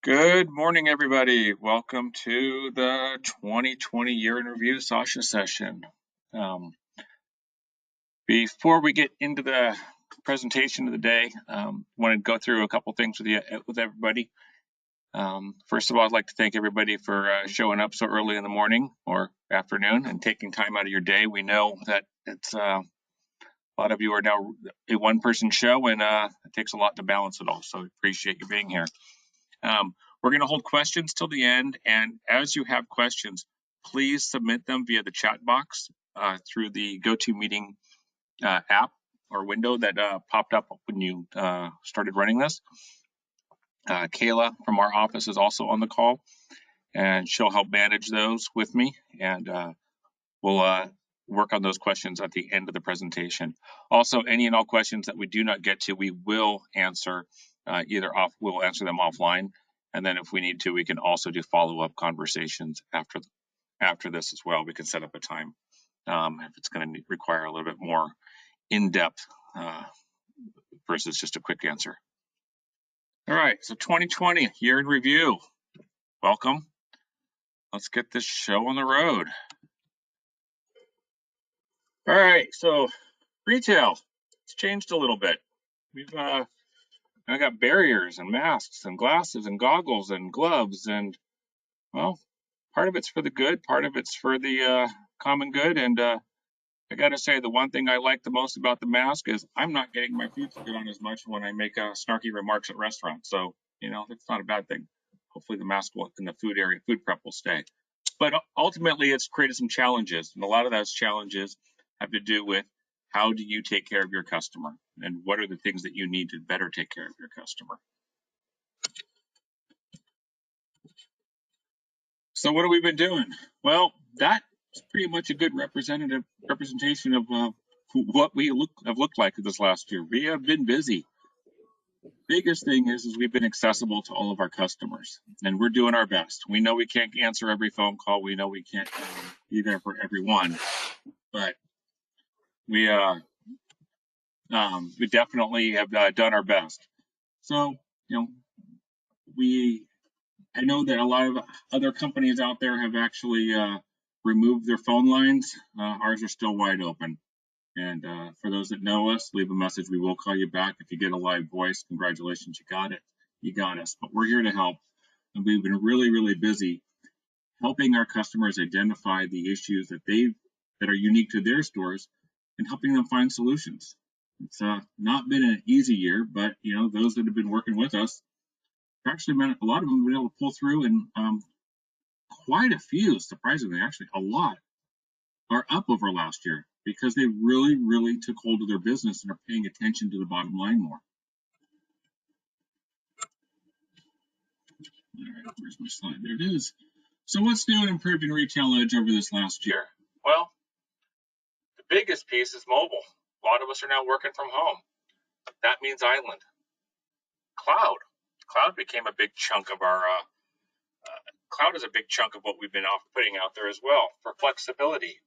Good morning, everybody. Welcome to the 2020 year in review Sasha session. Before we get into the presentation of the day, I want to go through a couple things with everybody. First of all, I'd like to thank everybody for showing up so early in the morning or afternoon and taking time out of your day. We know that it's a lot of you are now a one-person show, and it takes a lot to balance it all. So appreciate you being here. We're going to hold questions till the end, and as you have questions, please submit them via the chat box through the GoToMeeting app or window that popped up when you started running this. Kayla from our office is also on the call, and she'll help manage those with me, and we'll work on those questions at the end of the presentation. Also, any and all questions that we do not get to, we will answer we'll answer them offline. And then if we need to, we can also do follow-up conversations after this as well. We can set up a time if it's going to require a little bit more in-depth versus just a quick answer. All right, so 2020, year in review. Welcome. Let's get this show on the road. All right, so retail, it's changed a little bit. We've I got barriers and masks and glasses and goggles and gloves, and well, part of it's for the good, part of it's for the common good. And I got to say, the one thing I like the most about the mask is I'm not getting my food spit on as much when I make snarky remarks at restaurants. So, that's not a bad thing. Hopefully the mask in the food prep will stay. But ultimately, it's created some challenges. And a lot of those challenges have to do with how do you take care of your customer? And what are the things that you need to better take care of your customer? So what have we been doing? Well, that's pretty much a good representation of what we have looked like this last year. We have been busy. Biggest thing is we've been accessible to all of our customers, and we're doing our best. We know we can't answer every phone call. We know we can't be there for everyone, but we definitely have done our best. So, I know that a lot of other companies out there have actually removed their phone lines. Ours are still wide open. And for those that know us, leave a message. We will call you back. If you get a live voice, congratulations, you got it. You got us. But we're here to help. And we've been really, really busy helping our customers identify the issues that are unique to their stores and helping them find solutions. It's not been an easy year, but those that have been working with us, actually, a lot of them have been able to pull through, and quite a few, surprisingly, actually a lot, are up over last year because they really, really took hold of their business and are paying attention to the bottom line more. All right, where's my slide? There it is. So what's new and improved in RetailEdge over this last year? Well, the biggest piece is mobile. A lot of us are now working from home. That means Island. Cloud became a big chunk of our Cloud is a big chunk of what we've been putting out there as well for flexibility.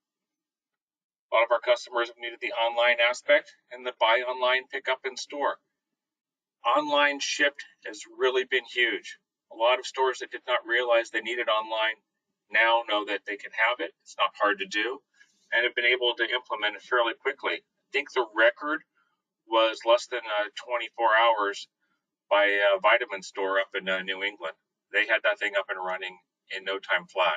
A lot of our customers have needed the online aspect and the buy online, pick up in store. Online shipped has really been huge. A lot of stores that did not realize they needed online now know that they can have it. It's not hard to do, and have been able to implement it fairly quickly. I think the record was less than 24 hours by a vitamin store up in New England. They had that thing up and running in no time flat.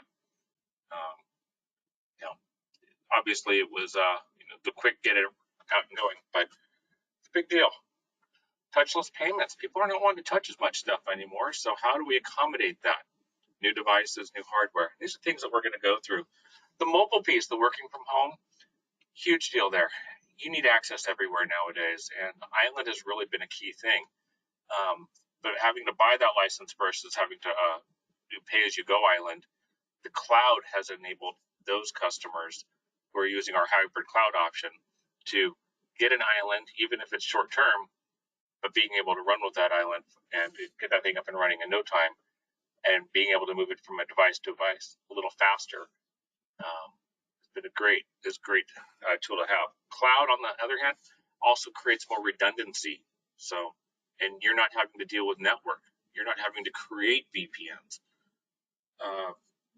Obviously, it was the quick get it out and going, but it's a big deal. Touchless payments. People are not wanting to touch as much stuff anymore, so how do we accommodate that? New devices, new hardware. These are things that we're going to go through. The mobile piece, the working from home, huge deal there. You need access everywhere nowadays, and Island has really been a key thing. But having to buy that license versus having to do pay-as-you-go Island, the cloud has enabled those customers who are using our hybrid cloud option to get an Island, even if it's short-term, but being able to run with that Island and get that thing up and running in no time, and being able to move it from a device to device a little faster. It's been a great tool to have. Cloud, on the other hand, also creates more redundancy. So, and you're not having to deal with network. You're not having to create VPNs.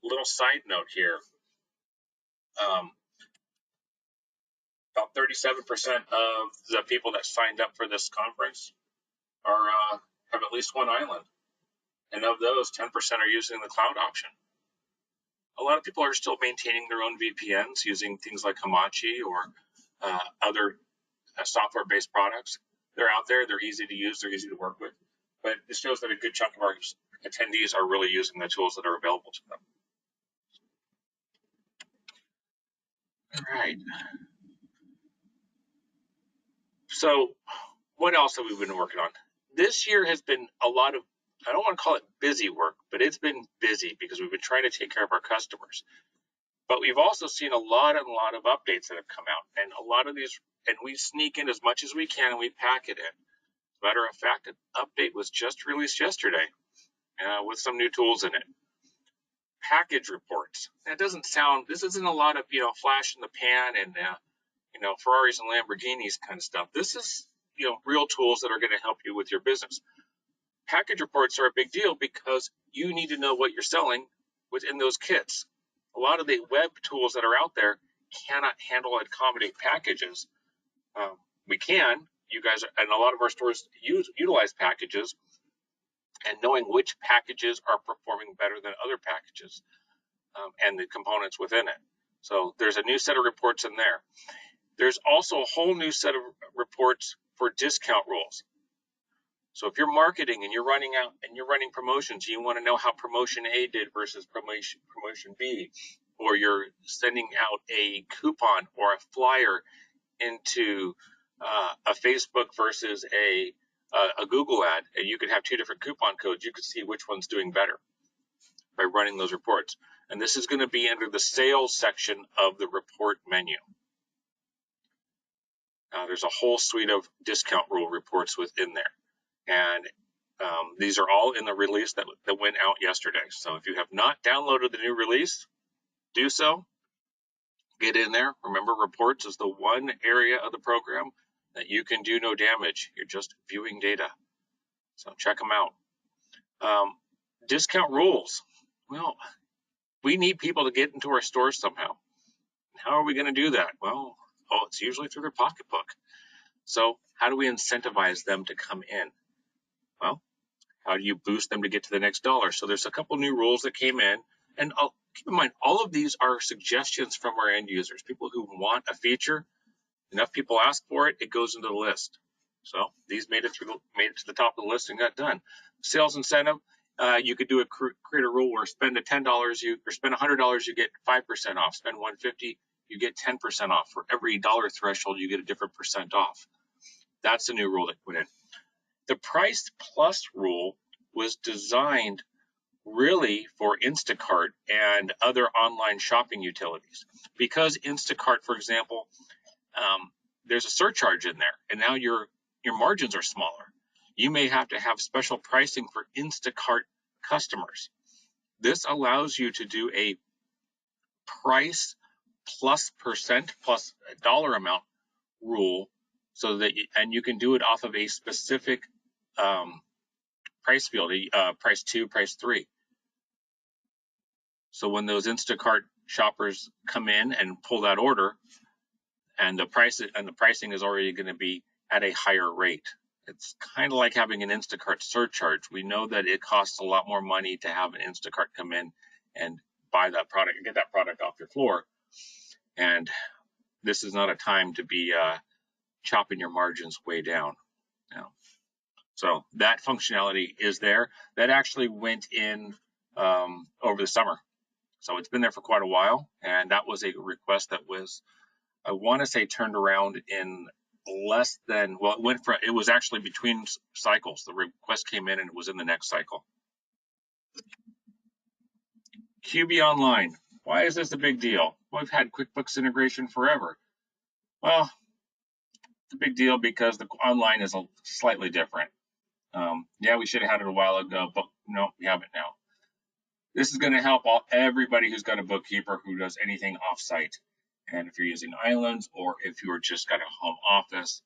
Little side note here. About 37% of the people that signed up for this conference are have at least one island. And of those, 10% are using the cloud option. A lot of people are still maintaining their own VPNs using things like Hamachi or other software-based products. They're out there, they're easy to use, they're easy to work with. But this shows that a good chunk of our attendees are really using the tools that are available to them. All right. So what else have we been working on? This year has been a lot of, I don't want to call it busy work, but it's been busy because we've been trying to take care of our customers. But we've also seen a lot of updates that have come out, and a lot of these, and we sneak in as much as we can and we pack it in. As a matter of fact, an update was just released yesterday with some new tools in it. Package reports. That doesn't sound, this isn't a lot of, flash in the pan and, Ferraris and Lamborghinis kind of stuff. This is, real tools that are going to help you with your business. Package reports are a big deal because you need to know what you're selling within those kits. A lot of the web tools that are out there cannot handle and accommodate packages. We can, you guys, and a lot of our stores utilize packages, and knowing which packages are performing better than other packages and the components within it. So there's a new set of reports in there. There's also a whole new set of reports for discount rules. So if you're marketing and you're running promotions, you want to know how promotion A did versus promotion B, or you're sending out a coupon or a flyer into a Facebook versus a Google ad, and you could have two different coupon codes. You could see which one's doing better by running those reports. And this is going to be under the sales section of the report menu. There's a whole suite of discount rule reports within there. And these are all in the release that went out yesterday. So if you have not downloaded the new release, do so. Get in there. Remember, reports is the one area of the program that you can do no damage. You're just viewing data. So check them out. Discount rules. Well, we need people to get into our stores somehow. How are we going to do that? Well, it's usually through their pocketbook. So how do we incentivize them to come in? Well, how do you boost them to get to the next dollar? So there's a couple new rules that came in, and keep in mind, all of these are suggestions from our end users, people who want a feature. Enough people ask for it, it goes into the list. So these made it to the top of the list and got done. Sales incentive, you could do create a rule where spend $10, or spend $100, you get 5% off. Spend $150, you get 10% off. For every dollar threshold, you get a different percent off. That's the new rule that went in. The price plus rule was designed really for Instacart and other online shopping utilities. Because Instacart, for example, there's a surcharge in there, and now your margins are smaller. You may have to have special pricing for Instacart customers. This allows you to do a price plus percent plus a dollar amount rule, so that you can do it off of a specific price field, price 2, price 3. So when those Instacart shoppers come in and pull that order, and the pricing is already going to be at a higher rate. It's kind of like having an Instacart surcharge. We know that it costs a lot more money to have an Instacart come in and buy that product and get that product off your floor. And this is not a time to be chopping your margins way down. So that functionality is there. That actually went in over the summer. So it's been there for quite a while. And that was a request that was, I want to say, turned around in less than, well, it was actually between cycles. The request came in and it was in the next cycle. QB Online. Why is this a big deal? We've had QuickBooks integration forever. Well, it's a big deal because the online is slightly different. Yeah, we should have had it a while ago, but no, we have it now. This is going to help everybody who's got a bookkeeper who does anything off-site. And if you're using islands, or if you're just got a home office,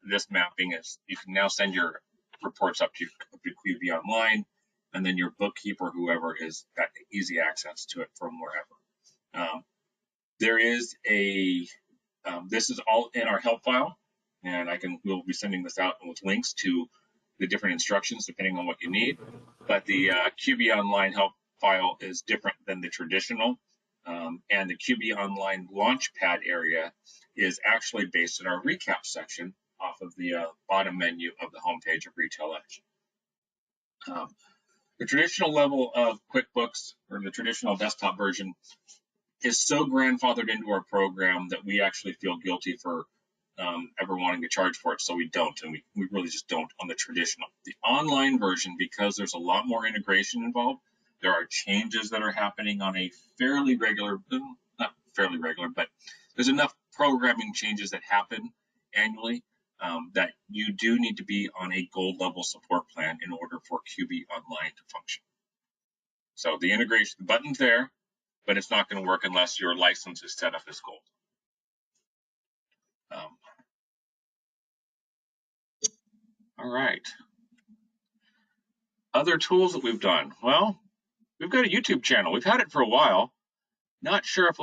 this mapping is, you can now send your reports up to QB Online, and then your bookkeeper, whoever, is got easy access to it from wherever. There is a, this is all in our help file, and we'll be sending this out with links to the different instructions depending on what you need. But the QB Online help file is different than the traditional, and the QB Online Launchpad area is actually based in our recap section off of the bottom menu of the homepage of RetailEdge. The traditional level of QuickBooks, or the traditional desktop version, is so grandfathered into our program that we actually feel guilty for ever wanting to charge for it, so we don't, and we really just don't on the traditional. The online version, because there's a lot more integration involved, there are changes that are happening on a fairly regular, not fairly regular, but there's enough programming changes that happen annually that you do need to be on a gold level support plan in order for QB Online to function. So the integration, the button's there, but it's not going to work unless your license is set up as gold. All right. Other tools that we've done. Well, we've got a YouTube channel. We've had it for a while. Not sure if a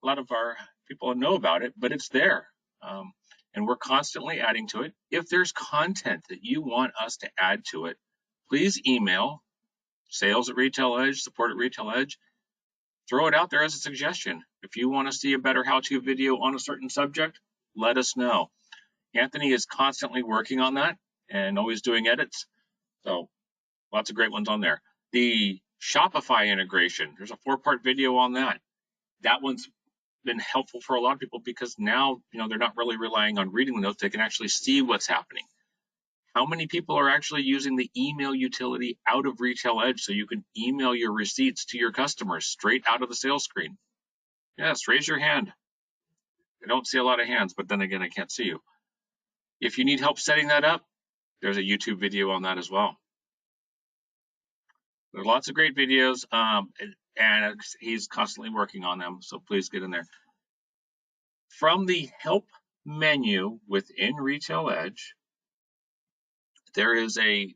lot of our people know about it, but it's there. And we're constantly adding to it. If there's content that you want us to add to it, please email sales@RetailEdge, support@RetailEdge. Throw it out there as a suggestion. If you want to see a better how-to video on a certain subject, let us know. Anthony is constantly working on that and always doing edits. So lots of great ones on there. The Shopify integration, there's a 4-part video on that. That one's been helpful for a lot of people because now, they're not really relying on reading the notes. They can actually see what's happening. How many people are actually using the email utility out of RetailEdge so you can email your receipts to your customers straight out of the sales screen? Yes, raise your hand. I don't see a lot of hands, but then again, I can't see you. If you need help setting that up, there's a YouTube video on that as well. There are lots of great videos, and he's constantly working on them, so please get in there. From the help menu within RetailEdge, there is a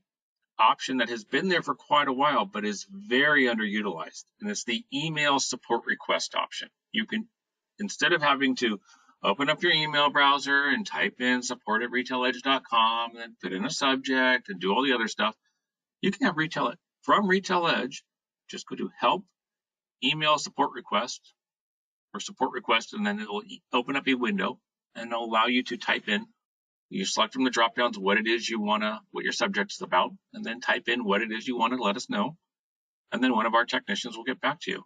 option that has been there for quite a while, but is very underutilized, and it's the email support request option. You can, instead of having to open up your email browser and type in support@retailedge.com and put in a subject and do all the other stuff, you can have from RetailEdge, just go to help, email support request, or support request, and then it will open up a window and it'll allow you to type in. You select from the drop downs what it is you want to, what your subject is about, and then type in what it is you want to let us know. And then one of our technicians will get back to you.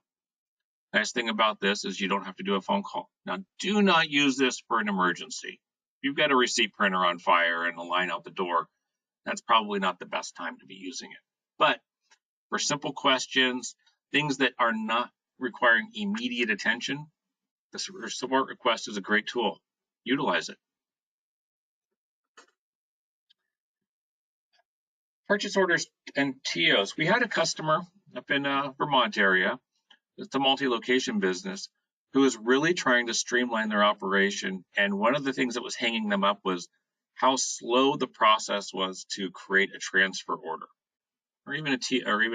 Nice thing about this is you don't have to do a phone call. Now, do not use this for an emergency. If you've got a receipt printer on fire and a line out the door, that's probably not the best time to be using it. But for simple questions, things that are not requiring immediate attention, the support request is a great tool. Utilize it. Purchase orders and TOs. We had a customer up in Vermont area. It's a multi-location business who was really trying to streamline their operation. And one of the things that was hanging them up was how slow the process was to create a transfer order or even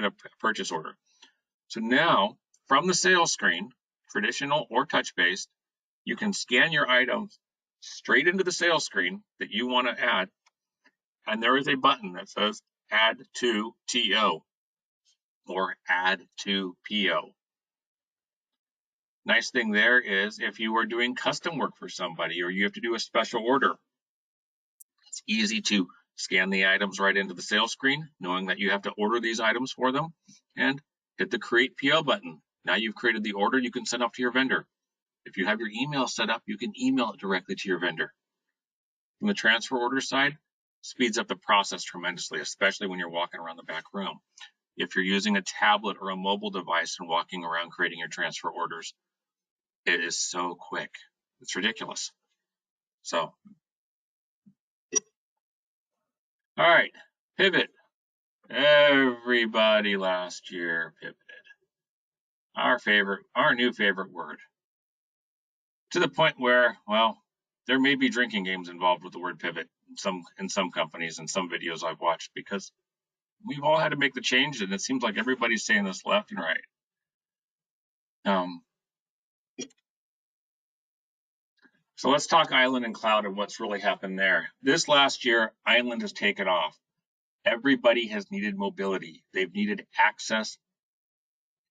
a purchase order. So now from the sales screen, traditional or touch-based, you can scan your items straight into the sales screen that you want to add. And there is a button that says Add to TO or Add to PO. Nice thing there is if you are doing custom work for somebody or you have to do a special order, it's easy to scan the items right into the sales screen, knowing that you have to order these items for them, and hit the Create PO button. Now you've created the order you can send off to your vendor. If you have your email set up, you can email it directly to your vendor. From the transfer order side, speeds up the process tremendously, especially when you're walking around the back room. If you're using a tablet or a mobile device and walking around creating your transfer orders, it is so quick. It's ridiculous. So, all right, pivot. Everybody last year pivoted. Our new favorite word. To the point where, well, there may be drinking games involved with the word pivot. in some companies and some videos I've watched, because we've all had to make the change, and it seems like everybody's saying this left and right. So let's talk Island and Cloud and what's really happened there. This last year, Island has taken off. Everybody has needed mobility. They've needed access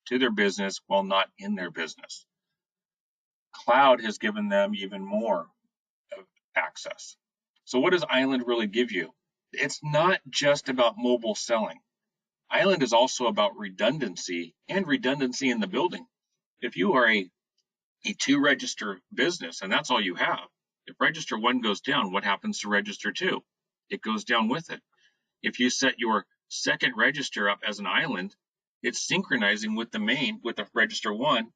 to their business while not in their business. Cloud has given them even more of access. So what does Island really give you? It's not just about mobile selling. Island is also about redundancy and redundancy in the building. If you are a two register business and that's all you have, if register 1 goes down, what happens to register 2? It goes down with it. If you set your second register up as an island, it's synchronizing with the main, with the register 1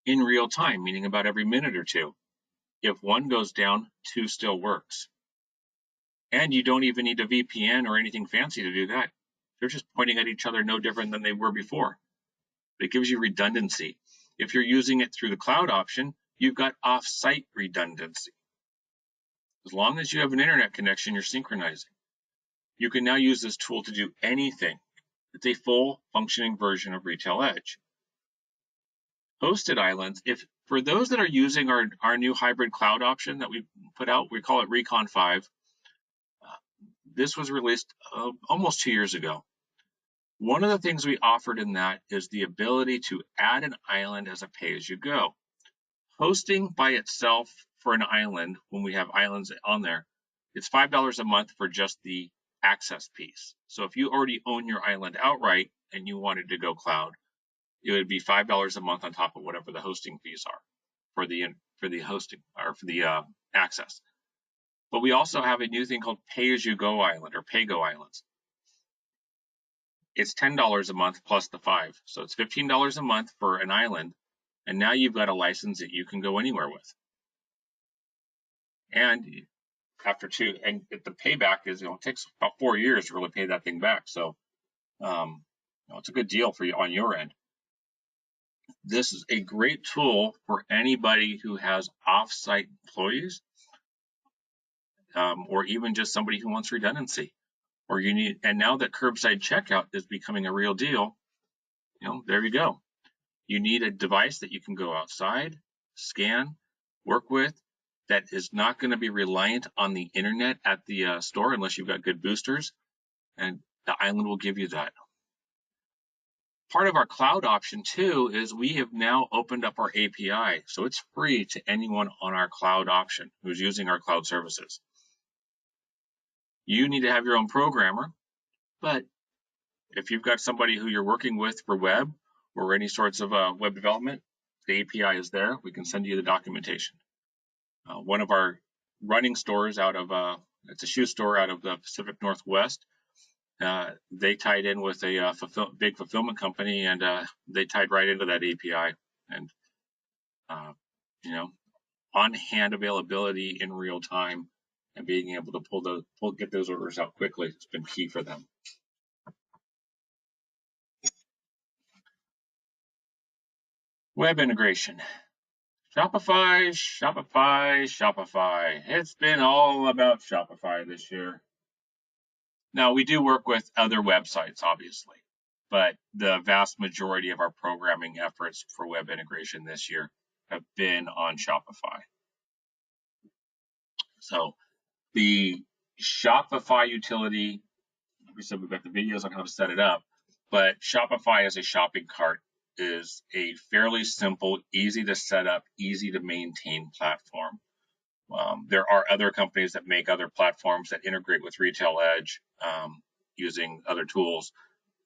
in real time, meaning about every minute or two. If 1 goes down, 2 still works. And you don't even need a VPN or anything fancy to do that. They're just pointing at each other no different than they were before. It gives you redundancy. If you're using it through the cloud option, you've got off-site redundancy. As long as you have an internet connection, you're synchronizing. You can now use this tool to do anything. It's a full functioning version of RetailEdge. Hosted islands, if for those that are using our new hybrid cloud option that we put out, we call it Recon 5. This was released almost 2 years ago. One of the things we offered in that is the ability to add an island as a pay-as-you-go. Hosting by itself for an island, when we have islands on there, it's $5 a month for just the access piece. So if you already own your island outright and you wanted to go cloud, it would be $5 a month on top of whatever the hosting fees are for the hosting or for the access. But we also have a new thing called pay-as-you-go island or pay-go islands. It's $10 a month plus the 5. So it's $15 a month for an island. And now you've got a license that you can go anywhere with. And after 2, and the payback is, it takes about 4 years to really pay that thing back. So it's a good deal for you on your end. This is a great tool for anybody who has off-site employees, or even just somebody who wants redundancy. Or you need, and now that curbside checkout is becoming a real deal, there you go. You need a device that you can go outside, scan, work with, that is not going to be reliant on the internet at the store unless you've got good boosters, and the island will give you that. Part of our cloud option too is we have now opened up our API, so it's free to anyone on our cloud option who's using our cloud services. You need to have your own programmer, but if you've got somebody who you're working with for web or any sorts of web development, the API is there. We can send you the documentation. One of our running stores out of, it's a shoe store out of the Pacific Northwest. They tied in with a big fulfillment company, and they tied right into that API. And, on-hand availability in real time and being able to get those orders out quickly has been key for them. Web integration. Shopify, Shopify, Shopify. It's been all about Shopify this year. Now, we do work with other websites, obviously, but the vast majority of our programming efforts for web integration this year have been on Shopify. So the Shopify utility, we said we've got the videos on how to set it up, but Shopify as a shopping cart is a fairly simple, easy to set up, easy to maintain platform. There are other companies that make other platforms that integrate with RetailEdge using other tools.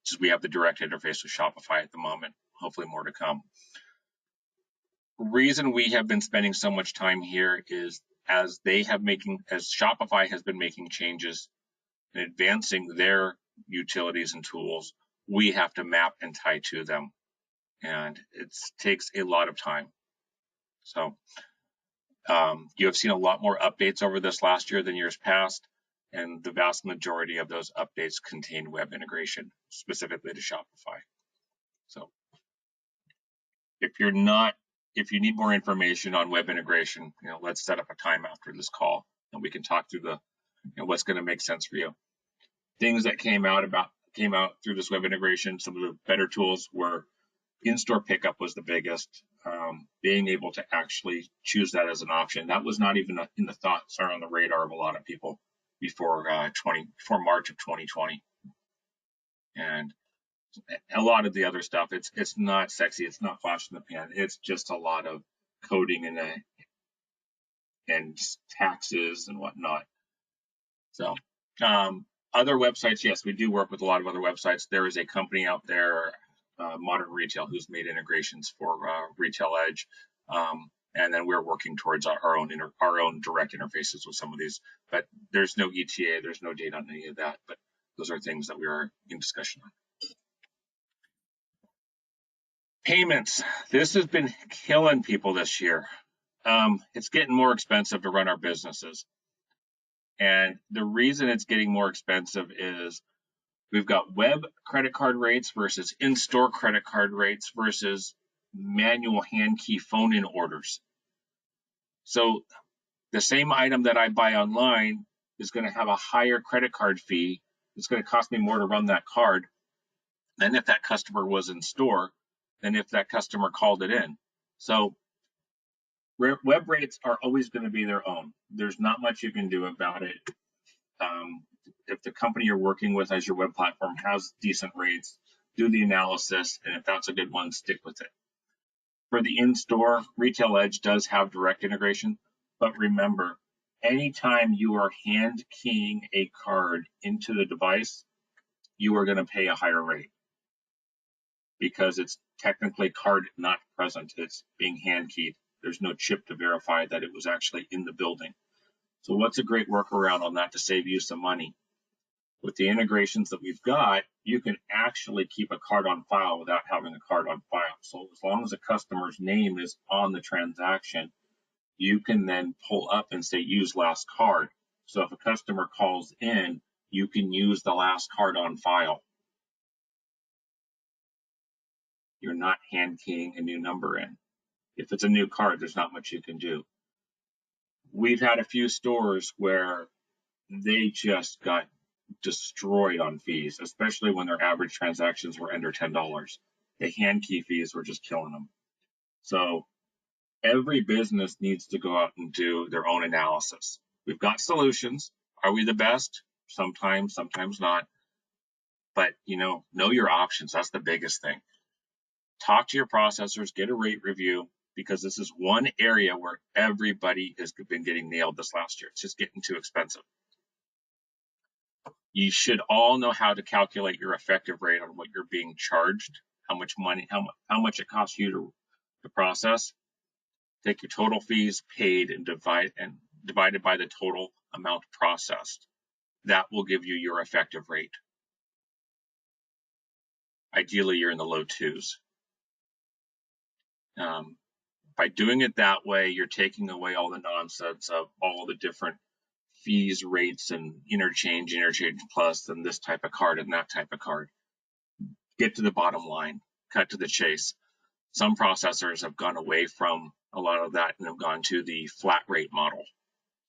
Just we have the direct interface with Shopify at the moment. Hopefully more to come. Reason we have been spending so much time here is as Shopify has been making changes and advancing their utilities and tools, we have to map and tie to them. And it takes a lot of time. So you have seen a lot more updates over this last year than years past, and the vast majority of those updates contain web integration, specifically to Shopify. So if you need more information on web integration, let's set up a time after this call and we can talk through and what's going to make sense for you. Things that came out through this web integration, some of the better tools were in-store pickup was the biggest. Being able to actually choose that as an option, that was not even in the thoughts or on the radar of a lot of people before March of 2020. And a lot of the other stuff, it's not sexy, it's not flash in the pan, it's just a lot of coding and taxes and whatnot. So other websites, yes, we do work with a lot of other websites. There is a company out there, Modern Retail, who's made integrations for RetailEdge, and then we're working towards our own direct interfaces with some of these. But there's no ETA, there's no date on any of that. But those are things that we are in discussion on. Payments. This has been killing people this year. It's getting more expensive to run our businesses. And the reason it's getting more expensive is we've got web credit card rates versus in-store credit card rates versus manual hand key phone-in orders. So the same item that I buy online is going to have a higher credit card fee. It's going to cost me more to run that card than if that customer was in store, than if that customer called it in. So web rates are always going to be their own. There's not much you can do about it. If the company you're working with as your web platform has decent rates, do the analysis, and if that's a good one, stick with it. For the in-store, RetailEdge does have direct integration, but remember, anytime you are hand keying a card into the device, you are going to pay a higher rate because it's technically card not present. It's being hand keyed. There's no chip to verify that it was actually in the building. So what's a great workaround on that to save you some money? With the integrations that we've got, you can actually keep a card on file without having a card on file. So as long as a customer's name is on the transaction, you can then pull up and say use last card. So if a customer calls in, you can use the last card on file. You're not hand keying a new number in. If it's a new card, there's not much you can do. We've had a few stores where they just got destroyed on fees, especially when their average transactions were under $10. The hand key fees were just killing them. So every business needs to go out and do their own analysis. We've got solutions. Are we the best? Sometimes, sometimes not. But, know your options. That's the biggest thing. Talk to your processors, get a rate review, because this is one area where everybody has been getting nailed this last year. It's just getting too expensive. You should all know how to calculate your effective rate on what you're being charged, how much money, how much it costs you to process. Take your total fees paid and divided by the total amount processed. That will give you your effective rate. Ideally, you're in the low twos. By doing it that way, you're taking away all the nonsense of all the different fees, rates, and interchange plus, and this type of card and that type of card. Get to the bottom line, cut to the chase. Some processors have gone away from a lot of that and have gone to the flat rate model.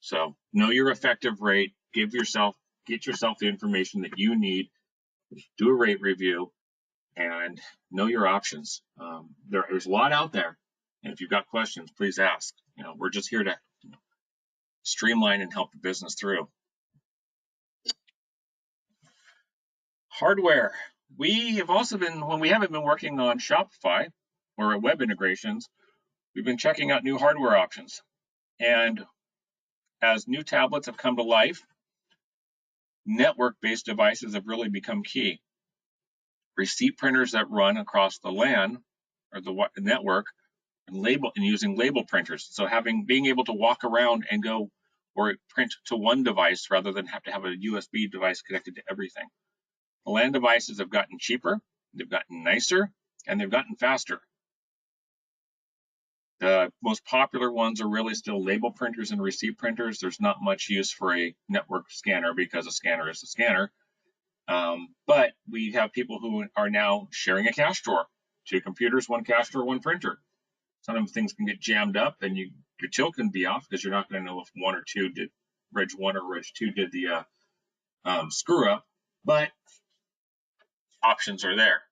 So know your effective rate, get yourself the information that you need, do a rate review, and know your options. There's a lot out there, and if you've got questions, please ask. We're just here to streamline and help the business through. Hardware. We have also been, when we haven't been working on Shopify or web integrations, we've been checking out new hardware options. And as new tablets have come to life, network-based devices have really become key. Receipt printers that run across the LAN or the network and using label printers. So being able to walk around and go or print to one device rather than have to have a USB device connected to everything. The LAN devices have gotten cheaper, they've gotten nicer, and they've gotten faster. The most popular ones are really still label printers and receipt printers. There's not much use for a network scanner because a scanner is a scanner. But we have people who are now sharing a cash drawer. 2 computers, 1 cash drawer, 1 printer. Sometimes things can get jammed up and your till can be off because you're not going to know if 1 or 2 Reg 1 or Reg 2 did the screw up, but options are there.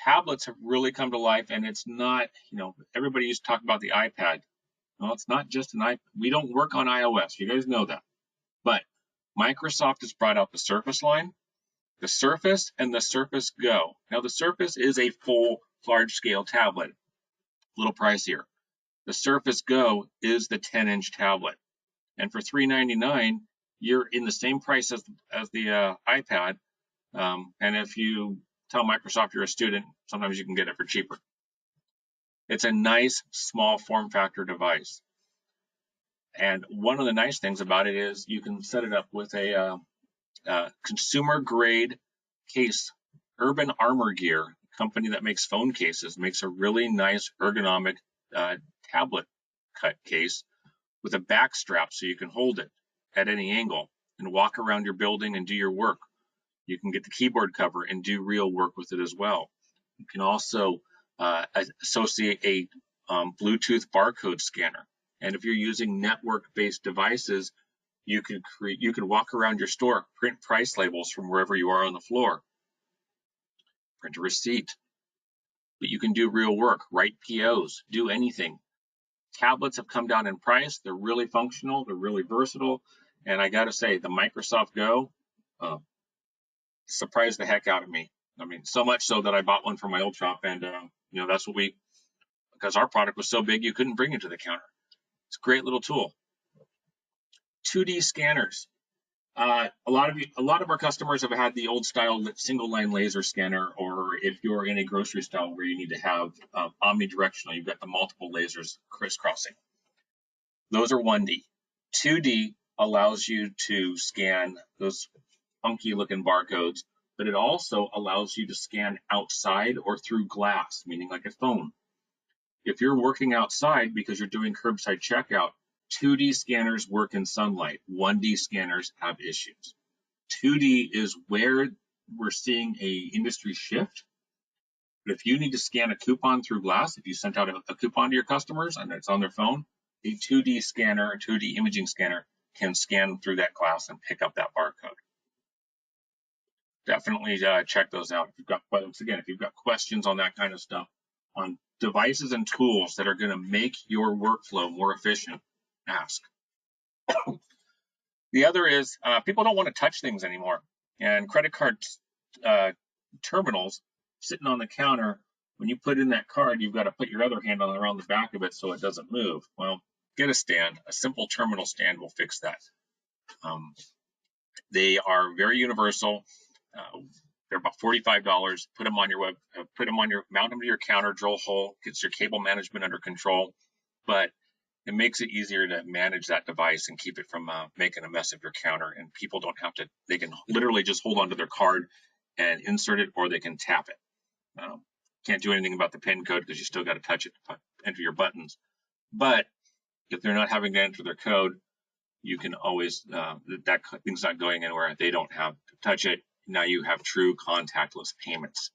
Tablets have really come to life, and it's not, everybody used to talk about the iPad. Well, it's not just an iPad. We don't work on iOS. You guys know that. But Microsoft has brought out the Surface line, the Surface, and the Surface Go. Now, the Surface is a full, large-scale tablet, a little pricier. The Surface Go is the 10-inch tablet. And for $399, you're in the same price as the iPad. And if you tell Microsoft you're a student, sometimes you can get it for cheaper. It's a nice, small form factor device. And one of the nice things about it is you can set it up with a consumer grade case. Urban Armor Gear, a company that makes phone cases, makes a really nice ergonomic tablet cut case with a back strap so you can hold it at any angle and walk around your building and do your work. You can get the keyboard cover and do real work with it as well. You can also associate a Bluetooth barcode scanner. And if you're using network-based devices, you could walk around your store, print price labels from wherever you are on the floor, print a receipt. But you can do real work, write POs, do anything. Tablets have come down in price. They're really functional. They're really versatile. And I got to say, the Microsoft Go surprised the heck out of me. I mean, so much so that I bought one for my old shop, and that's what because our product was so big you couldn't bring it to the counter. It's a great little tool. 2D scanners. A lot of our customers have had the old style single line laser scanner, or if you're in a grocery style where you need to have omnidirectional, you've got the multiple lasers crisscrossing. Those are 1D. 2D allows you to scan those funky looking barcodes, but it also allows you to scan outside or through glass, meaning like a phone. If you're working outside because you're doing curbside checkout, 2D scanners work in sunlight. 1D scanners have issues. 2D is where we're seeing a industry shift. But if you need to scan a coupon through glass, if you sent out a coupon to your customers and it's on their phone, a 2D scanner, a 2D imaging scanner can scan through that glass and pick up that barcode. Definitely check those out. If you've got questions on that kind of stuff, on devices and tools that are going to make your workflow more efficient, ask. The other is people don't want to touch things anymore. And credit card terminals sitting on the counter, when you put in that card, you've got to put your other hand around the back of it so it doesn't move. Well, get a stand. A simple terminal stand will fix that. They are very universal. They're about $45. Put them on mount them to your counter, drill a hole, gets your cable management under control. But it makes it easier to manage that device and keep it from making a mess of your counter. And people don't have to, they can literally just hold onto their card and insert it, or they can tap it. Can't do anything about the PIN code because you still got to touch it to enter your buttons. But if they're not having to enter their code, you can always, that thing's not going anywhere. They don't have to touch it. Now you have true contactless payments.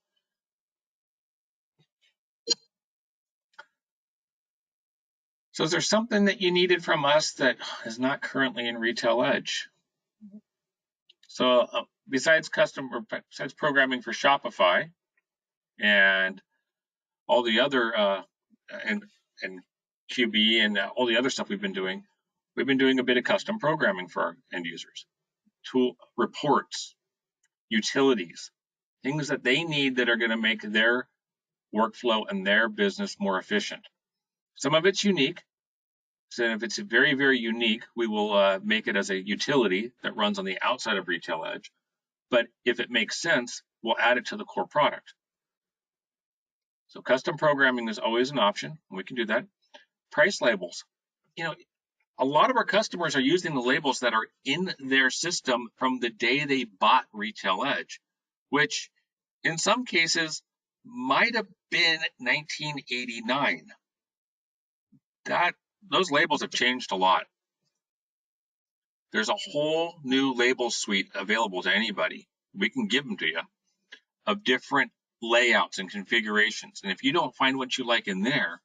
So is there something that you needed from us that is not currently in RetailEdge? So besides programming for Shopify and all the other and QB and all the other stuff we've been doing a bit of custom programming for our end users. Tool reports, utilities, things that they need that are going to make their workflow and their business more efficient. Some of it's unique. So if it's very, very unique, we will make it as a utility that runs on the outside of RetailEdge. But if it makes sense, we'll add it to the core product. So custom programming is always an option. We can do that. Price labels. A lot of our customers are using the labels that are in their system from the day they bought RetailEdge, which in some cases might have been 1989. Those labels have changed a lot. There's a whole new label suite available to anybody. We can give them to you of different layouts and configurations. And if you don't find what you like in there,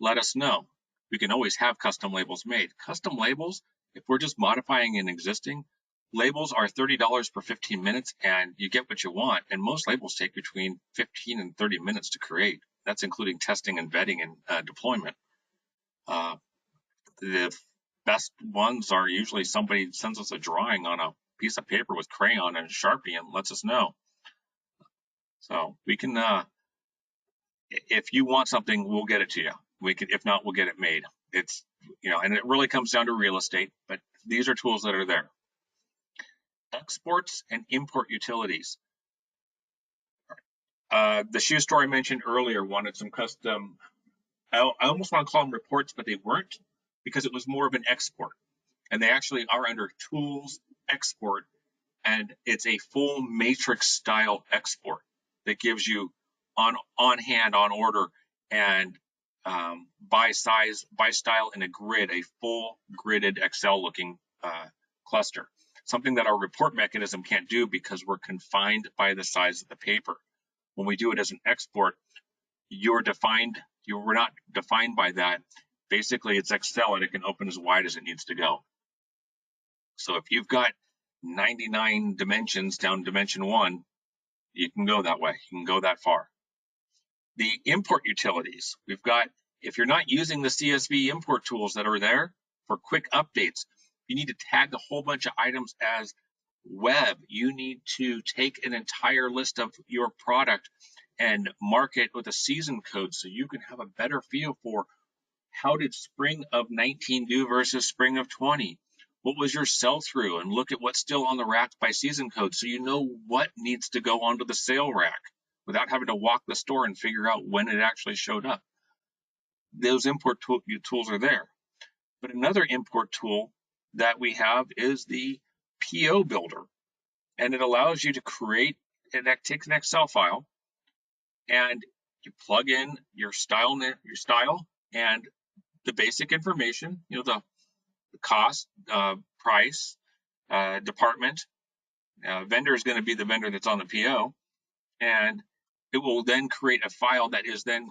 let us know. we can always have custom labels made. Custom labels, if we're just modifying an existing, labels are $30 per 15 minutes, and you get what you want. And most labels take between 15 and 30 minutes to create. That's including testing and vetting and deployment. The best ones are usually somebody sends us a drawing on a piece of paper with crayon and Sharpie and lets us know. So we can, if you want something, we'll get it to you. We can, if not, we'll get it made. It's, and it really comes down to real estate, but these are tools that are there. Exports and import utilities. The shoe store I mentioned earlier wanted some custom, I almost want to call them reports, but they weren't, because it was more of an export. And they actually are under tools, export, and it's a full matrix style export that gives you on hand, on order, and by size, by style in a grid, a full gridded Excel looking cluster. Something that our report mechanism can't do because we're confined by the size of the paper. When we do it as an export, we're not defined by that. Basically, it's Excel and it can open as wide as it needs to go. So if you've got 99 dimensions down dimension 1, you can go that way. You can go that far. The import utilities, we've got, if you're not using the CSV import tools that are there for quick updates, you need to tag a whole bunch of items as web. You need to take an entire list of your product and mark it with a season code so you can have a better feel for how did spring of 19 do versus spring of 20. What was your sell-through? And look at what's still on the rack by season code so you know what needs to go onto the sale rack without having to walk the store and figure out when it actually showed up. Those import tools are there. But another import tool that we have is the PO builder. And it allows you to create, and that takes an Excel file, and you plug in your style and the basic information, the cost, price, department, vendor is going to be the vendor that's on the PO, and it will then create a file that is then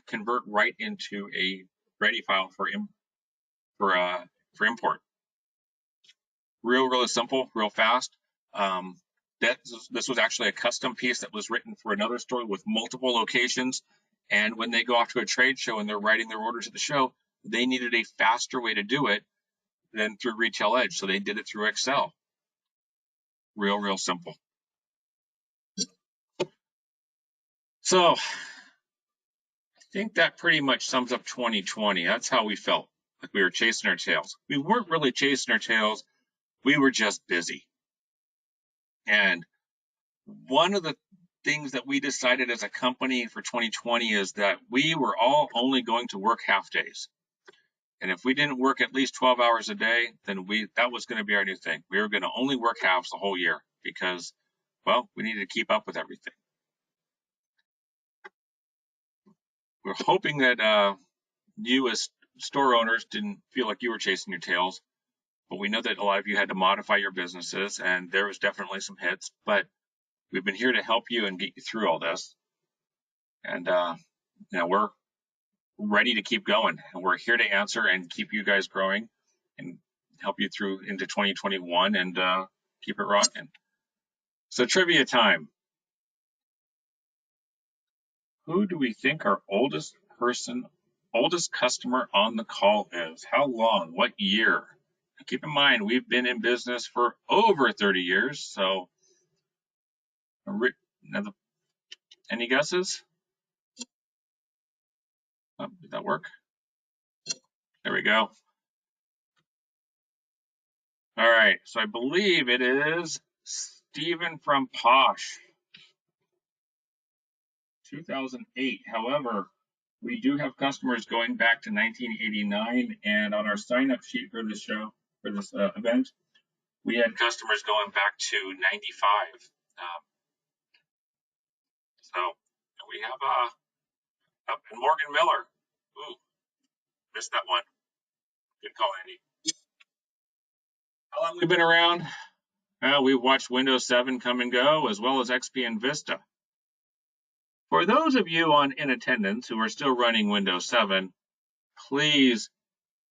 convert right into a ready file for import. Really simple, real fast. This was actually a custom piece that was written for another store with multiple locations, and when they go off to a trade show and they're writing their orders at the show, they needed a faster way to do it than through RetailEdge, so they did it through Excel. Real simple. So I think that pretty much sums up 2020. That's how we felt, like we were chasing our tails. We weren't really chasing our tails. We were just busy. And one of the things that we decided as a company for 2020 is that we were all only going to work half days. And if we didn't work at least 12 hours a day, then that was going to be our new thing. We were going to only work halves the whole year because, well, we needed to keep up with everything. We're hoping that you as store owners didn't feel like you were chasing your tails, but we know that a lot of you had to modify your businesses, and there was definitely some hits, but we've been here to help you and get you through all this. And we're ready to keep going, and we're here to answer and keep you guys growing and help you through into 2021 and keep it rocking. So trivia time. Who do we think our oldest customer on the call is? How long? What year? Keep in mind, we've been in business for over 30 years, so any guesses? Oh, did that work? There we go. All right, so I believe it is Stephen from Posh, 2008. However, we do have customers going back to 1989, and on our sign-up sheet for this show, for this event, we had customers going back to 95. So we have and Morgan Miller. Ooh, missed that one. Good call, Andy. How long have we been around? Well, we've watched Windows 7 come and go, as well as XP and Vista. For those of you in attendance who are still running Windows 7, please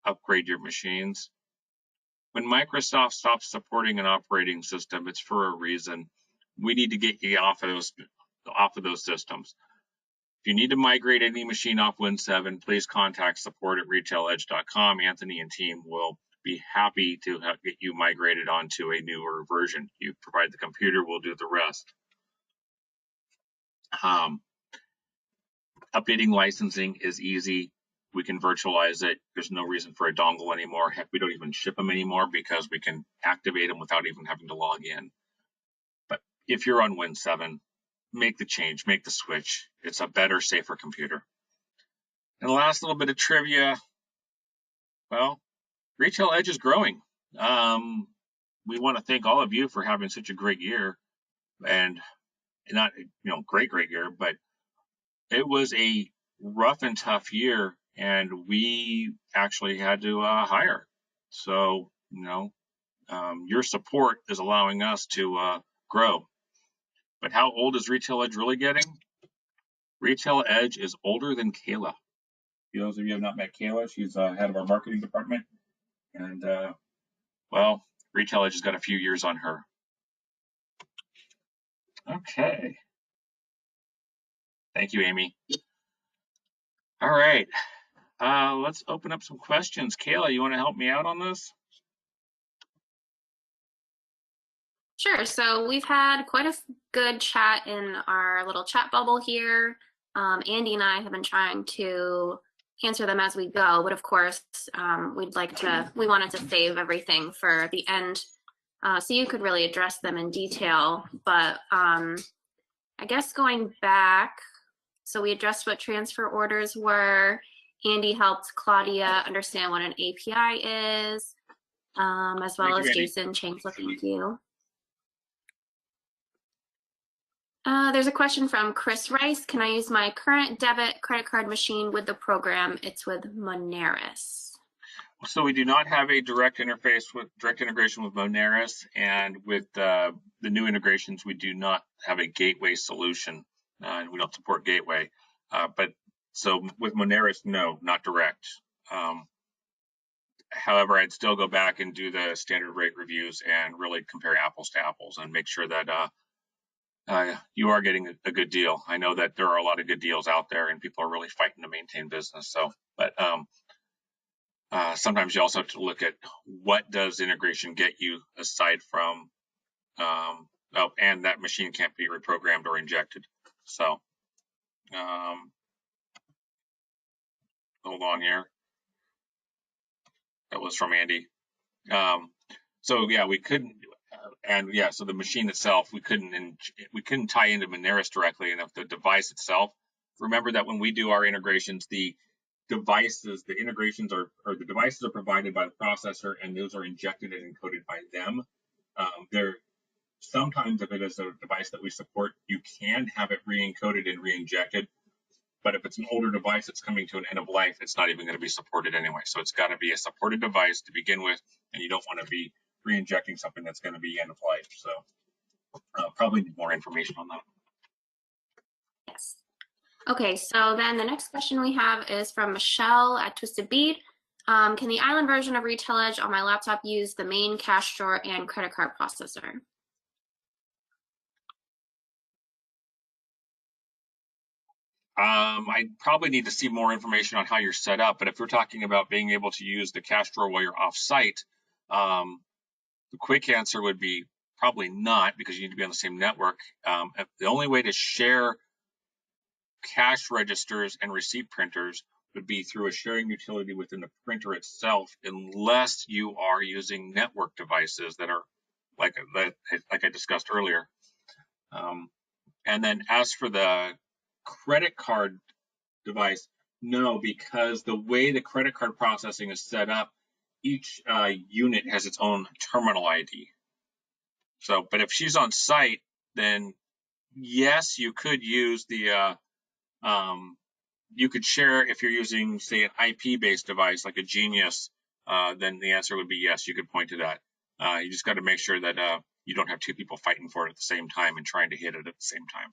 upgrade your machines. When Microsoft stops supporting an operating system, it's for a reason. We need to get you off of those systems. If you need to migrate any machine off Win 7, please contact support at RetailEdge.com. Anthony and team will be happy to get you migrated onto a newer version. You provide the computer, we'll do the rest. Updating licensing is easy. We can virtualize it. There's no reason for a dongle anymore. Heck, we don't even ship them anymore because we can activate them without even having to log in. But if you're on Win 7, make the change, make the switch. It's a better, safer computer. And the last little bit of trivia, well, RetailEdge is growing. We want to thank all of you for having such a great year, and not, great year, but it was a rough and tough year, and we actually had to hire. So, your support is allowing us to grow. But how old is RetailEdge really getting? RetailEdge is older than Kayla. For those of you who have not met Kayla, she's head of our marketing department. And, well, RetailEdge has got a few years on her. Okay. Thank you, Amy. All right. Let's open up some questions. Kayla, you want to help me out on this? Sure. So we've had quite a good chat in our little chat bubble here. Andy and I have been trying to answer them as we go, but of course, we wanted to save everything for the end, so you could really address them in detail. But I guess going back, so we addressed what transfer orders were. Andy helped Claudia understand what an API is, as well as Jason Chancellor. Thank you. There's a question from Chris Rice. Can I use my current debit credit card machine with the program? It's with Moneris. So we do not have a direct integration with Moneris, and with the new integrations, we do not have a gateway solution, and we don't support gateway. But so with Moneris, no, not direct. However, I'd still go back and do the standard rate reviews and really compare apples to apples and make sure that you are getting a good deal. I know that there are a lot of good deals out there, and people are really fighting to maintain business. So, but sometimes you also have to look at what does integration get you aside from, and that machine can't be reprogrammed or injected. So, hold on here. That was from Andy. So yeah, we couldn't. And yeah, so the machine itself, we couldn't tie into Moneris directly, and if the device itself, remember that when we do our integrations, the devices are provided by the processor, and those are injected and encoded by them. Sometimes if it is a device that we support, you can have it re-encoded and re-injected, but if it's an older device that's coming to an end of life, it's not even going to be supported anyway. So it's got to be a supported device to begin with, and you don't want to be re-injecting something that's going to be end of life. So probably need more information on that. Yes. Okay, so then the next question we have is from Michelle at Twisted Bead. Can the island version of RetailEdge on my laptop use the main cash drawer and credit card processor? I probably need to see more information on how you're set up, but if we're talking about being able to use the cash drawer while you're off-site, the quick answer would be probably not, because you need to be on the same network. The only way to share cash registers and receipt printers would be through a sharing utility within the printer itself, unless you are using network devices that are like I discussed earlier. And then as for the credit card device, no, because the way the credit card processing is set up, each unit has its own terminal ID. So, but if she's on site, then yes, you could use the, you could share if you're using, say, an IP-based device like a Genius, then the answer would be yes, you could point to that. You just got to make sure that you don't have two people fighting for it at the same time and trying to hit it at the same time.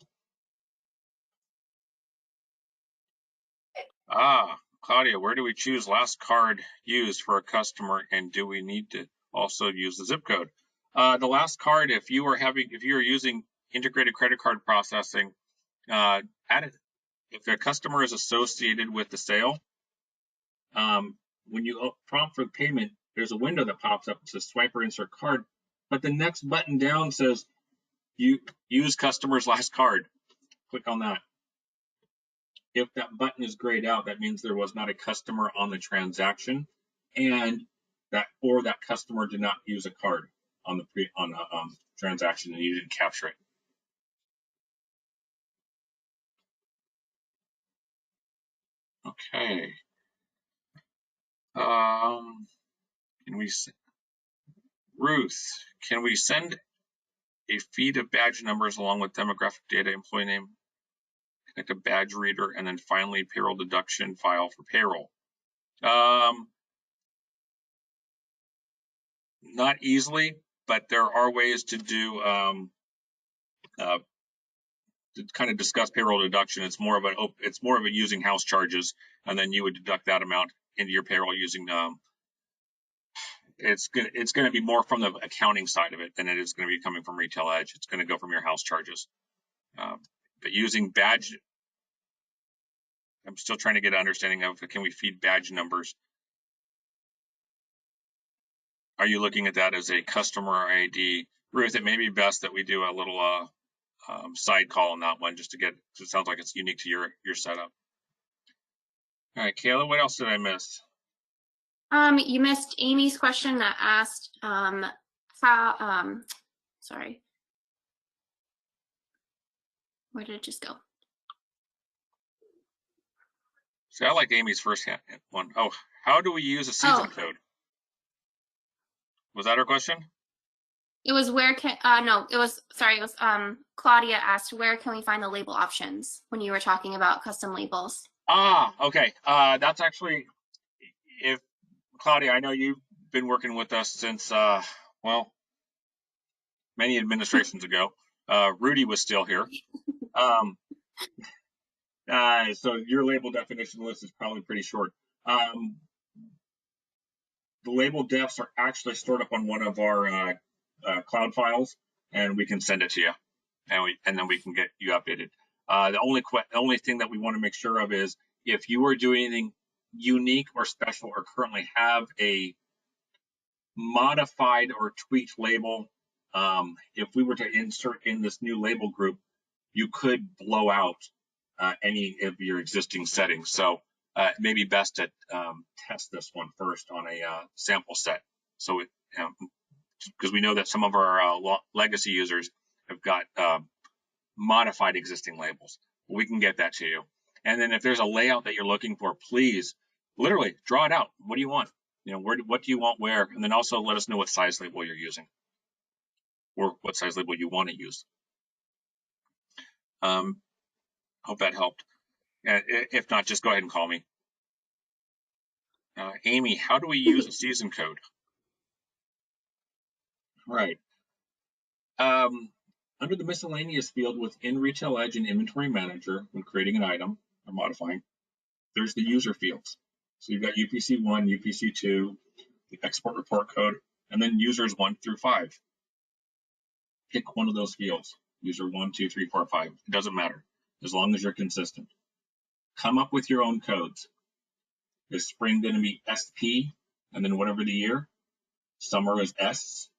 Claudia, where do we choose last card used for a customer, and do we need to also use the zip code? The last card, if you are using integrated credit card processing, add it. If a customer is associated with the sale, when you prompt for payment, there's a window that pops up that says swipe or insert card, but the next button down says you use customer's last card. Click on that. If that button is grayed out, that means there was not a customer on the transaction, and that customer did not use a card on the transaction, and you didn't capture it. Okay. Ruth, can we send a feed of badge numbers along with demographic data, employee name, connect a badge reader, and then finally payroll deduction file for payroll? Not easily, but there are ways to do to kind of discuss payroll deduction. It's more of a using house charges, and then you would deduct that amount into your payroll using it's going to be more from the accounting side of it than it is going to be coming from RetailEdge. It's going to go from your house charges. But using badge, I'm still trying to get an understanding of, can we feed badge numbers? Are you looking at that as a customer ID? Ruth, it may be best that we do a little side call on that one, just to get, because it sounds like it's unique to your setup. All right, Kayla, what else did I miss? You missed Amy's question that asked sorry, where did it just go? See, I like Amy's first one. Oh, how do we use a season code? Was that her question? It was where can no, it was sorry, it was Claudia asked where can we find the label options when you were talking about custom labels. Okay. That's actually, if Claudia, I know you've been working with us since well, many administrations ago. Rudy was still here. So your label definition list is probably pretty short. The label defs are actually stored up on one of our cloud files, and we can send it to you, and then we can get you updated. The only thing that we want to make sure of is if you are doing anything unique or special or currently have a modified or tweaked label, if we were to insert in this new label group, you could blow out any of your existing settings. So it may be best to test this one first on a sample set. So because we know that some of our legacy users have got modified existing labels. We can get that to you. And then if there's a layout that you're looking for, please literally draw it out. What do you want? What do you want where? And then also let us know what size label you're using or what size label you want to use. Hope that helped. If not, just go ahead and call me. Amy, how do we use a season code? Right. Under the miscellaneous field within RetailEdge and Inventory Manager, when creating an item or modifying, there's the user fields. So you've got UPC1, UPC2, the export report code, and then users 1 through 5. Pick one of those fields. User 1, 2, 3, 4, 5. It doesn't matter, as long as you're consistent. Come up with your own codes. Is spring going to be SP, and then whatever the year? Summer is S,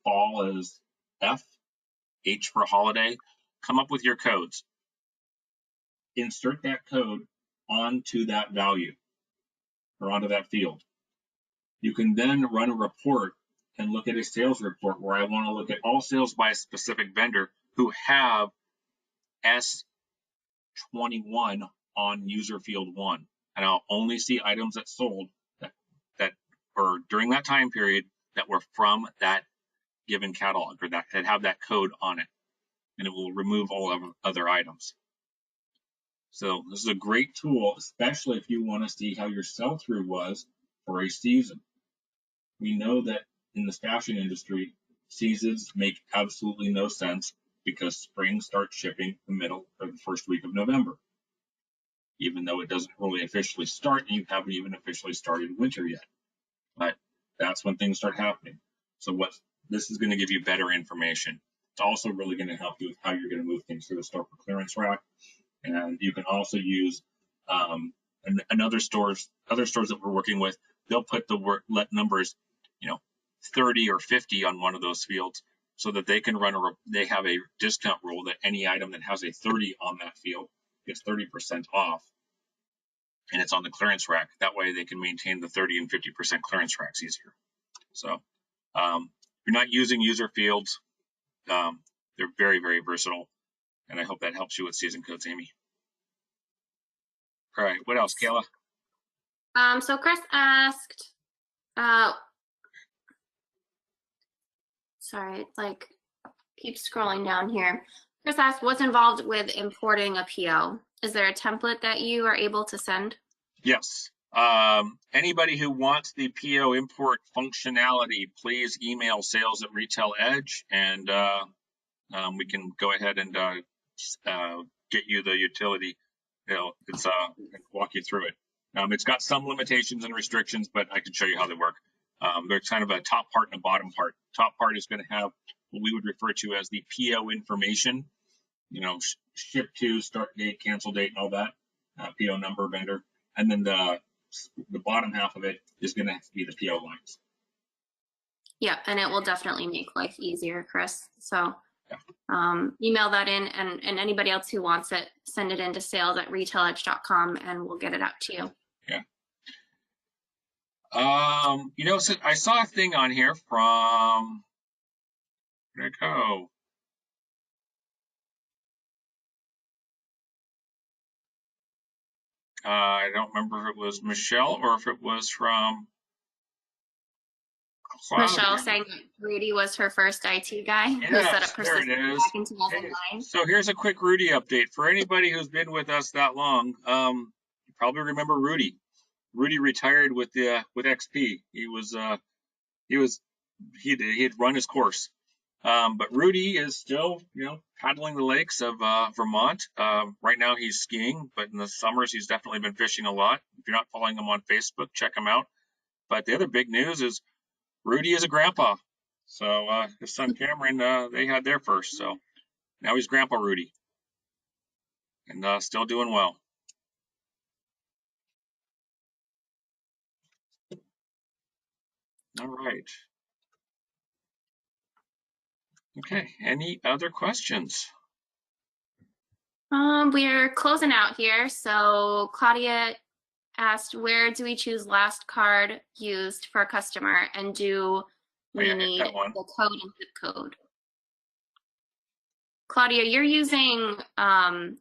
fall is F, H for holiday. Come up with your codes. Insert that code onto that value or onto that field. You can then run a report and look at a sales report where I want to look at all sales by a specific vendor who have S21 on user field 1. And I'll only see items that sold that were during that time period that were from that given catalog or that have that code on it. And it will remove all of other items. So this is a great tool, especially if you want to see how your sell-through was for a season. We know that in the fashion industry, seasons make absolutely no sense because spring starts shipping the middle or the first week of November. even though it doesn't really officially start, and you haven't even officially started winter yet. But that's when things start happening. So this is going to give you better information. It's also really going to help you with how you're going to move things through the store for clearance rack. And you can also use and other stores that we're working with, they'll put the let numbers, 30 or 50 on one of those fields, so that they can they have a discount rule that any item that has a 30 on that field gets 30% off, and it's on the clearance rack. That way they can maintain the 30 and 50% clearance racks easier. So if you're not using user fields, they're very, very versatile, and I hope that helps you with season codes, Amy. All right, what else, Kayla? So Chris asked, sorry, like keep scrolling down here. Chris asked, what's involved with importing a PO? Is there a template that you are able to send? Yes. Anybody who wants the PO import functionality, please email sales@RetailEdge, and we can go ahead and get you the utility. It's walk you through it. It's got some limitations and restrictions, but I can show you how they work. There's kind of a top part and a bottom part. Top part is going to have what we would refer to as the PO information, ship to, start date, cancel date, and all that, PO number, vendor. And then the bottom half of it is going to have to be the PO lines. Yeah, and it will definitely make life easier, Chris. So email that in, and anybody else who wants it, send it in to sales@retailedge.com, and we'll get it out to you. Yeah. So I saw a thing on here from, where'd it go? I don't remember if it was Michelle or if it was from Claudia. Michelle saying that Rudy was her first IT guy who set up her system back in 2009. So here's a quick Rudy update. For anybody who's been with us that long, you probably remember Rudy. Rudy retired with XP. He had run his course. But Rudy is still, paddling the lakes of Vermont. Right now he's skiing, but in the summers he's definitely been fishing a lot. If you're not following him on Facebook, check him out. But the other big news is Rudy is a grandpa. So his son Cameron, they had their first. So now he's Grandpa Rudy, and still doing well. All right. Okay, any other questions? We're closing out here. So Claudia asked, where do we choose last card used for a customer, and do we need the code and zip code? Claudia, you're using TSYS,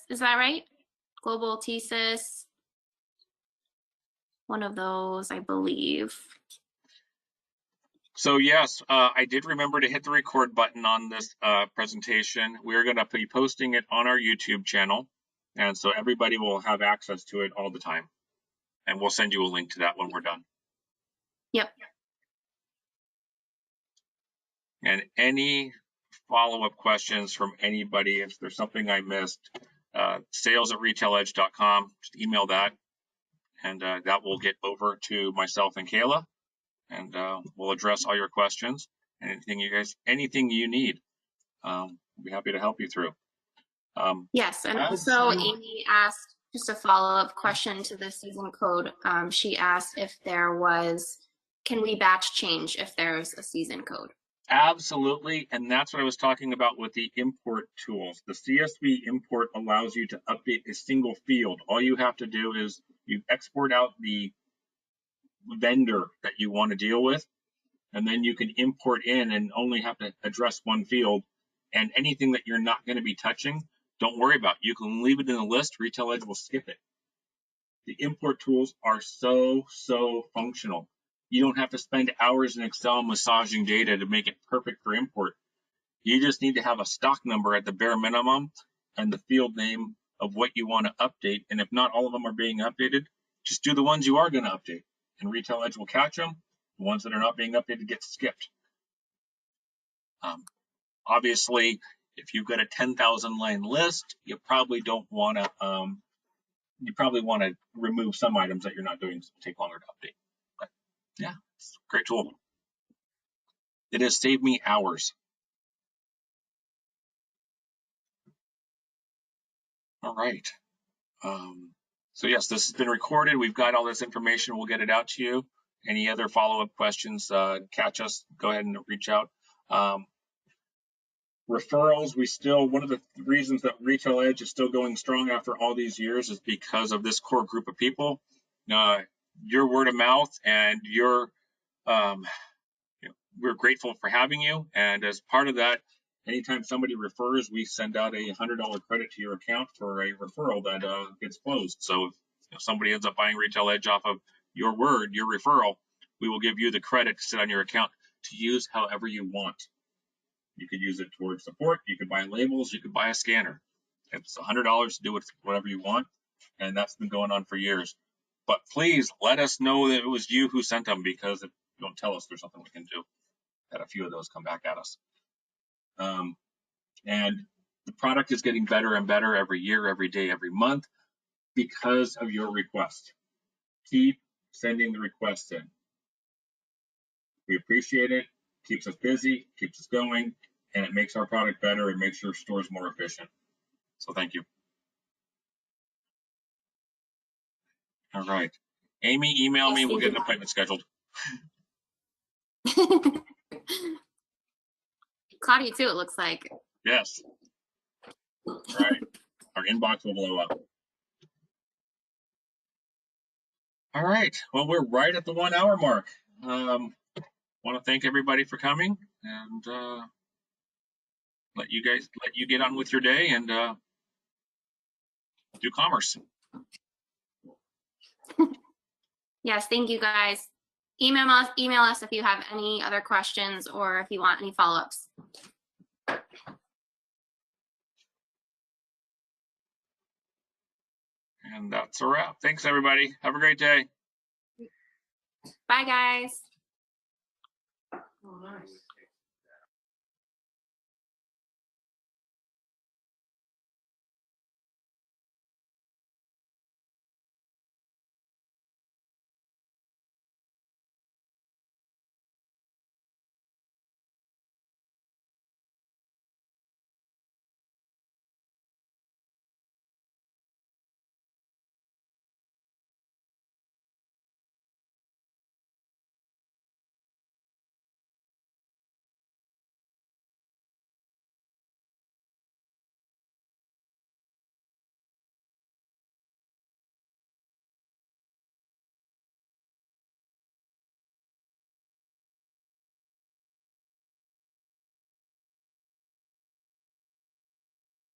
is that right? Global TSYS, one of those, I believe. So yes, I did remember to hit the record button on this presentation. We're going to be posting it on our YouTube channel, and so everybody will have access to it all the time. And we'll send you a link to that when we're done. Yep. And any follow-up questions from anybody, if there's something I missed, sales@retailedge.com, just email that, and that will get over to myself and Kayla, and we'll address all your questions and anything you need. We'll be happy to help you through. Yes, and also Amy asked just a follow-up question to the season code. She asked if can we batch change if there's a season code? Absolutely, and that's what I was talking about with the import tools. The CSV import allows you to update a single field. All you have to do is you export out the vendor that you want to deal with, and then you can import in and only have to address one field, and anything that you're not going to be touching, don't worry about it. You can leave it in the list. RetailEdge will skip it. The import tools are so functional. You don't have to spend hours in Excel massaging data to make it perfect for import. You just need to have a stock number at the bare minimum and the field name of what you want to update. And if not all of them are being updated, just do the ones you are going to update, and RetailEdge will catch them. The ones that are not being updated get skipped. Obviously, If you've got a 10,000 line list, you probably don't want to, you probably want to remove some items that you're not doing, take longer to update. But yeah, it's a great tool. It has saved me hours. All right. So yes, this has been recorded. We've got all this information. We'll get it out to you. Any other follow-up questions, catch us, go ahead and reach out. Referrals, one of the reasons that RetailEdge is still going strong after all these years is because of this core group of people. Your word of mouth and we're grateful for having you. And as part of that, anytime somebody refers, we send out a $100 credit to your account for a referral that gets closed. So if somebody ends up buying RetailEdge off of your referral, we will give you the credit to sit on your account to use however you want. You could use it towards support. You could buy labels. You could buy a scanner. It's $100 to do with whatever you want. And that's been going on for years. But please let us know that it was you who sent them, because if you don't tell us, there's something we can do. Had a few of those come back at us. And the product is getting better and better every year, every day, every month because of your request. Keep sending the requests in. We appreciate it. Keeps us busy, keeps us going, and it makes our product better and makes your stores more efficient. So thank you. All right. Amy, email me. We'll get an appointment scheduled. Claudia too, it looks like. Yes. All right. Our inbox will blow up. All right. Well, we're right at the 1 hour mark. Want to thank everybody for coming, and let you get on with your day and do commerce. Yes, thank you guys. Email us if you have any other questions or if you want any follow-ups. And that's a wrap. Thanks, everybody. Have a great day. Bye, guys.